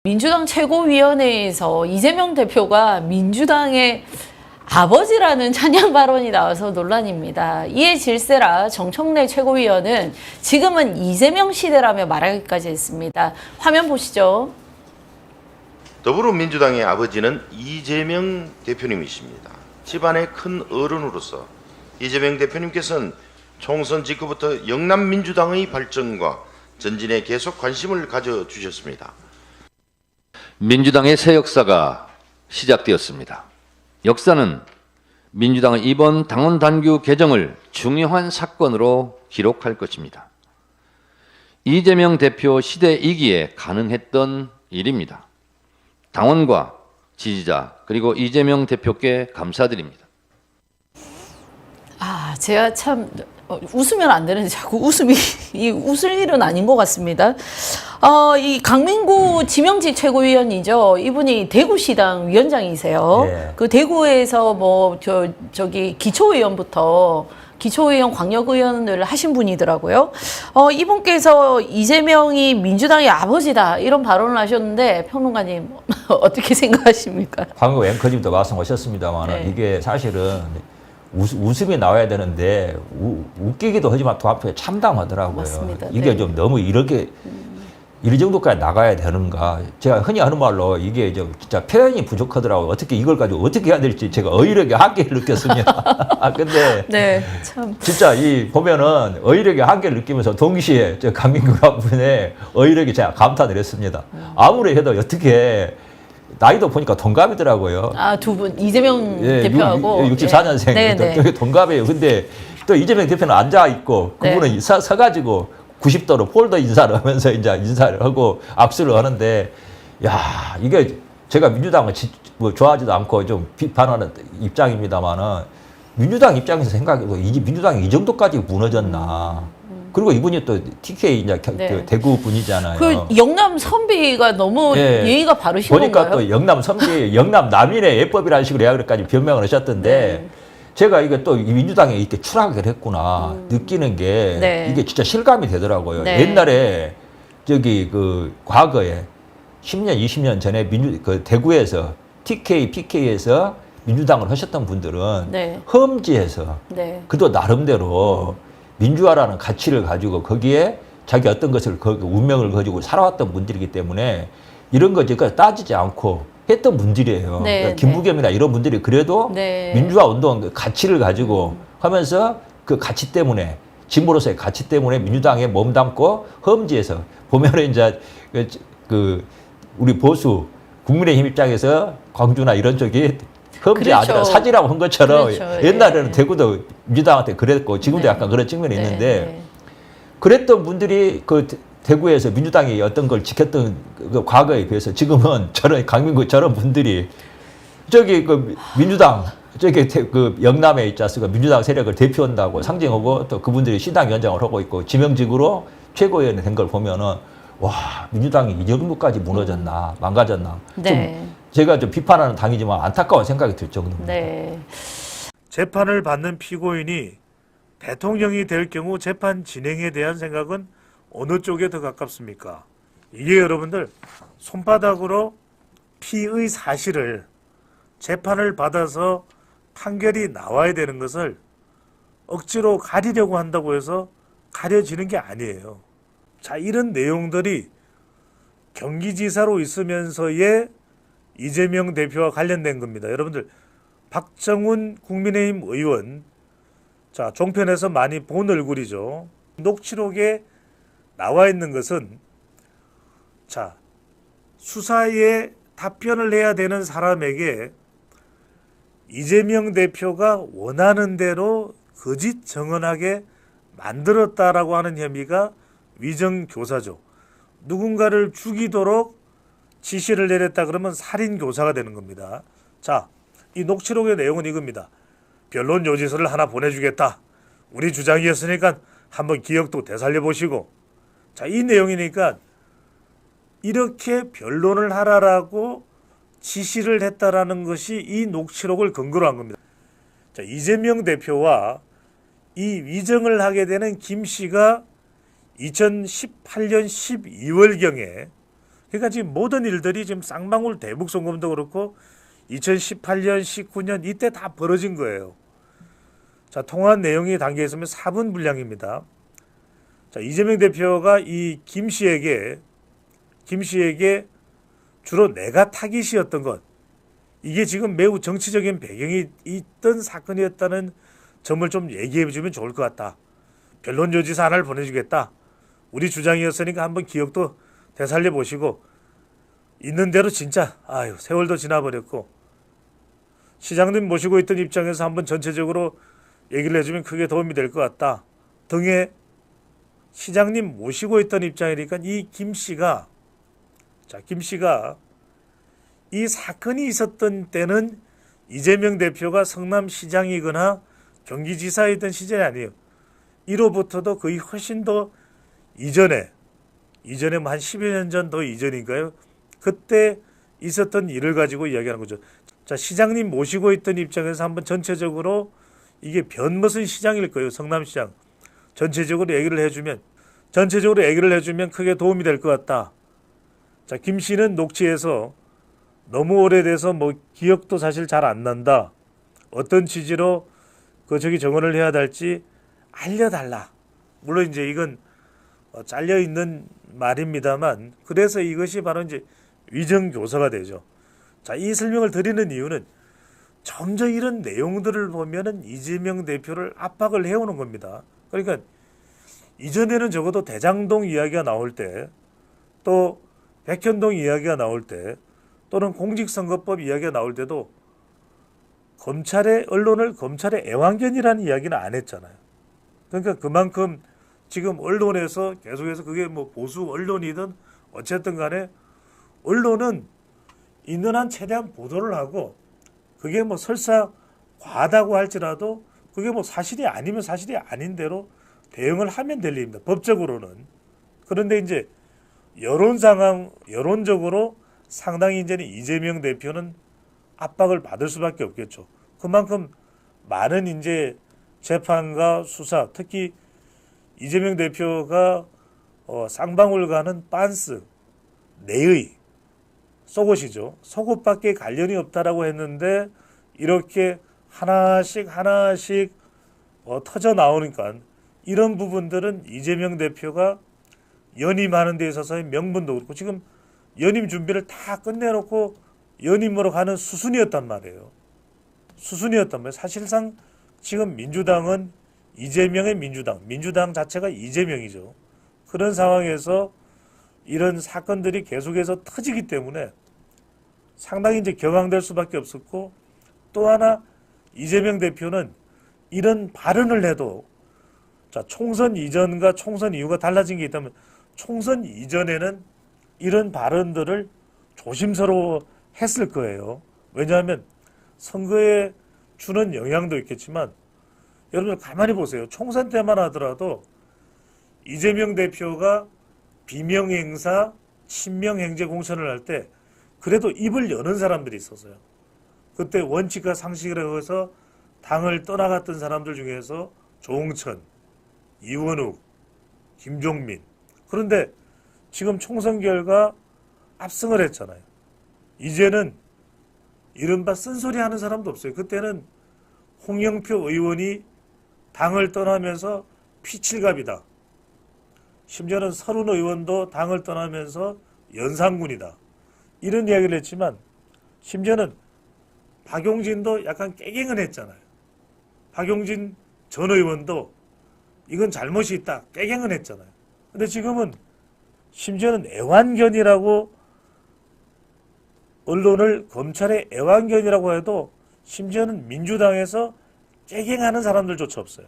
민주당 최고위원회에서 이재명 대표가 민주당의 아버지라는 찬양 발언이 나와서 논란입니다. 이에 질세라 정청래 최고위원은 지금은 이재명 시대라며 말하기까지 했습니다. 화면 보시죠. 더불어민주당의 아버지는 이재명 대표님이십니다. 집안의 큰 어른으로서 이재명 대표님께서는 총선 직후부터 영남민주당의 발전과 전진에 계속 관심을 가져주셨습니다. 민주당의 새 역사가 시작되었습니다. 역사는 민주당의 이번 당원 당규 개정을 중요한 사건으로 기록할 것입니다. 이재명 대표 시대이기에 가능했던 일입니다. 당원과 지지자 그리고 이재명 대표께 감사드립니다. 제가 참 웃으면 안 되는데 자꾸 웃음이 웃을 일은 아닌 것 같습니다. 이 강민구 지명직 최고위원이죠. 이분이 대구시당 위원장이세요. 네. 그 대구에서 저기 기초의원부터 기초의원, 광역의원을 하신 분이더라고요. 이분께서 이재명이 민주당의 아버지다 이런 발언을 하셨는데 평론가님 어떻게 생각하십니까? 방금 앵커님도 말씀하셨습니다만 네. 이게 사실은 웃음이 나와야 되는데 웃기기도 하지만 또 앞에 참담하더라고요. 맞습니다. 이게 네. 좀 너무 이렇게 이 정도까지 나가야 되는가. 제가 흔히 하는 말로 이게 좀 진짜 표현이 부족하더라고요. 어떻게 이걸 가지고 어떻게 해야 될지 제가 어휘력의 한계를 느꼈습니다. 근데 네, 참. 진짜 이 보면은 어휘력의 한계를 느끼면서 동시에 저 강민구 분의 어휘력에 제가 감탄을 했습니다. 아무리 해도 어떻게 나이도 보니까 동갑이더라고요. 두 분 이재명 예, 대표하고 64년생 네, 네. 동갑이에요. 근데 또 이재명 대표는 앉아 있고 그분은 네. 서가지고 90도로 폴더 인사를 하면서 이제 인사를 하고 악수를 하는데, 야 이게 제가 민주당을 뭐 좋아하지도 않고 좀 비판하는 입장입니다만은 민주당 입장에서 생각해도 이 민주당이 이 정도까지 무너졌나. 그리고 이분이 또 TK 이제 네. 그 대구 분이잖아요. 그 영남 선비가 너무 예. 예의가 바르신 보니까 건가요? 또 영남 선비, 영남 남인의 예법이라는 식으로 야그까지 변명을 하셨던데, 제가 이게 또 민주당에 이렇게 추락을 했구나 느끼는 게 네. 이게 진짜 실감이 되더라고요. 네. 옛날에 저기 그 과거에 10년, 20년 전에 그 대구에서 TK, PK에서 민주당을 하셨던 분들은 네. 험지에서 네. 그도 나름대로 민주화라는 가치를 가지고 거기에 자기 어떤 것을 운명을 가지고 살아왔던 분들이기 때문에 이런 거 제가 따지지 않고 했던 분들이에요. 네, 그러니까 김부겸이나 이런 분들이 그래도 네. 민주화 운동 그 가치를 가지고 하면서 그 가치 때문에 진보로서의 가치 때문에 민주당에 몸담고 험지에서 보면은 이제 그 우리 보수 국민의힘 입장에서 광주나 이런 쪽이 험지 그렇죠. 아니라 사지라고 한 것처럼 그렇죠. 옛날에는 예. 대구도 민주당한테 그랬고 지금도 네. 약간 그런 측면이 네, 있는데 네. 그랬던 분들이 그 대구에서 민주당이 어떤 걸 지켰던 그 과거에 비해서 지금은 저런 강민구 저런 분들이 저기 그 민주당 저기 그 영남에 있지 않습니까? 민주당 세력을 대표한다고 상징하고 또 그분들이 시당위원장을 하고 있고 지명직으로 최고위원이 된 걸 보면은 와 민주당이 이 정도까지 무너졌나 망가졌나. 네. 좀 제가 좀 비판하는 당이지만 안타까운 생각이 들 정도입니다. 네. 재판을 받는 피고인이 대통령이 될 경우 재판 진행에 대한 생각은 어느 쪽에 더 가깝습니까? 이게 여러분들 손바닥으로 피의 사실을 재판을 받아서 판결이 나와야 되는 것을 억지로 가리려고 한다고 해서 가려지는 게 아니에요. 자, 이런 내용들이 경기지사로 있으면서의 이재명 대표와 관련된 겁니다. 여러분들 박정훈 국민의힘 의원, 자 종편에서 많이 본 얼굴이죠. 녹취록에 나와 있는 것은 자 수사에 답변을 해야 되는 사람에게 이재명 대표가 원하는 대로 거짓 정언하게 만들었다라고 하는 혐의가 위정교사죠. 누군가를 죽이도록 지시를 내렸다 그러면 살인교사가 되는 겁니다. 자, 이 녹취록의 내용은 이겁니다. 변론 요지서를 하나 보내주겠다. 우리 주장이었으니까 한번 기억도 되살려보시고. 자, 이 내용이니까 이렇게 변론을 하라라고 지시를 했다라는 것이 이 녹취록을 근거로 한 겁니다. 자, 이재명 대표와 이 위정을 하게 되는 김 씨가 2018년 12월경에 그러니까 지금 모든 일들이 지금 쌍방울 대북송금도 그렇고 2018년, 19년 이때 다 벌어진 거예요. 자, 통화한 내용이 담겨 있으면 4분 분량입니다. 자, 이재명 대표가 이 김 씨에게 주로 내가 타깃이었던 것, 이게 지금 매우 정치적인 배경이 있던 사건이었다는 점을 좀 얘기해 주면 좋을 것 같다. 변론조지서 하나를 보내주겠다. 우리 주장이었으니까 한번 기억도 되살려 보시고, 있는 대로 진짜 세월도 지나버렸고 시장님 모시고 있던 입장에서 한번 전체적으로 얘기를 해주면 크게 도움이 될 것 같다 등의 시장님 모시고 있던 입장이니까 이 김 씨가 이 사건이 있었던 때는 이재명 대표가 성남시장이거나 경기지사이던 시절이 아니에요. 이로부터도 거의 훨씬 더 이전에 뭐 한 10여 년 전 더 이전인가요? 그때 있었던 일을 가지고 이야기하는 거죠. 자, 시장님 모시고 있던 입장에서 한번 전체적으로 이게 변무슨 시장일 거예요. 성남시장. 전체적으로 얘기를 해주면 크게 도움이 될 것 같다. 자, 김 씨는 녹취에서 너무 오래돼서 뭐 기억도 사실 잘 안 난다. 어떤 취지로 정언을 해야 될지 알려달라. 물론 이제 이건 잘려 있는 말입니다만, 그래서 이것이 바로 이제 위정교사가 되죠. 자, 이 설명을 드리는 이유는 점점 이런 내용들을 보면은 이재명 대표를 압박을 해오는 겁니다. 그러니까 이전에는 적어도 대장동 이야기가 나올 때, 또 백현동 이야기가 나올 때, 또는 공직선거법 이야기가 나올 때도 언론을 검찰의 애완견이라는 이야기는 안 했잖아요. 그러니까 그만큼 지금 언론에서 계속해서 그게 뭐 보수 언론이든 어쨌든 간에 언론은 있는 한 최대한 보도를 하고, 그게 뭐 설사 과하다고 할지라도 그게 뭐 사실이 아니면 사실이 아닌 대로 대응을 하면 될 일입니다. 법적으로는. 그런데 이제 여론적으로 상당히 이제는 이재명 대표는 압박을 받을 수밖에 없겠죠. 그만큼 많은 이제 재판과 수사, 특히 이재명 대표가 쌍방울 가는 빤스, 내의, 속옷이죠. 속옷밖에 관련이 없다라고 했는데 이렇게 하나씩 터져 나오니까 이런 부분들은 이재명 대표가 연임하는 데 있어서의 명분도 그렇고, 지금 연임 준비를 다 끝내놓고 연임으로 가는 수순이었단 말이에요. 사실상 지금 민주당은 이재명의 민주당 자체가 이재명이죠. 그런 상황에서 이런 사건들이 계속해서 터지기 때문에 상당히 이제 격앙될 수밖에 없었고, 또 하나 이재명 대표는 이런 발언을 해도, 자, 총선 이전과 총선 이후가 달라진 게 있다면 총선 이전에는 이런 발언들을 조심스러워 했을 거예요. 왜냐하면 선거에 주는 영향도 있겠지만, 여러분 가만히 보세요. 총선 때만 하더라도 이재명 대표가 비명행사, 친명행제 공천을 할 때 그래도 입을 여는 사람들이 있었어요. 그때 원칙과 상식에 의해서 당을 떠나갔던 사람들 중에서 조홍천, 이원욱, 김종민. 그런데 지금 총선 결과 압승을 했잖아요. 이제는 이른바 쓴소리 하는 사람도 없어요. 그때는 홍영표 의원이 당을 떠나면서 피칠갑이다. 심지어는 서른 의원도 당을 떠나면서 연산군이다. 이런 이야기를 했지만, 심지어는 박용진도 약간 깨갱을 했잖아요. 박용진 전 의원도 이건 잘못이 있다, 깨갱을 했잖아요. 근데 지금은 심지어는 애완견이라고, 언론을 검찰의 애완견이라고 해도 심지어는 민주당에서 깨갱하는 사람들조차 없어요.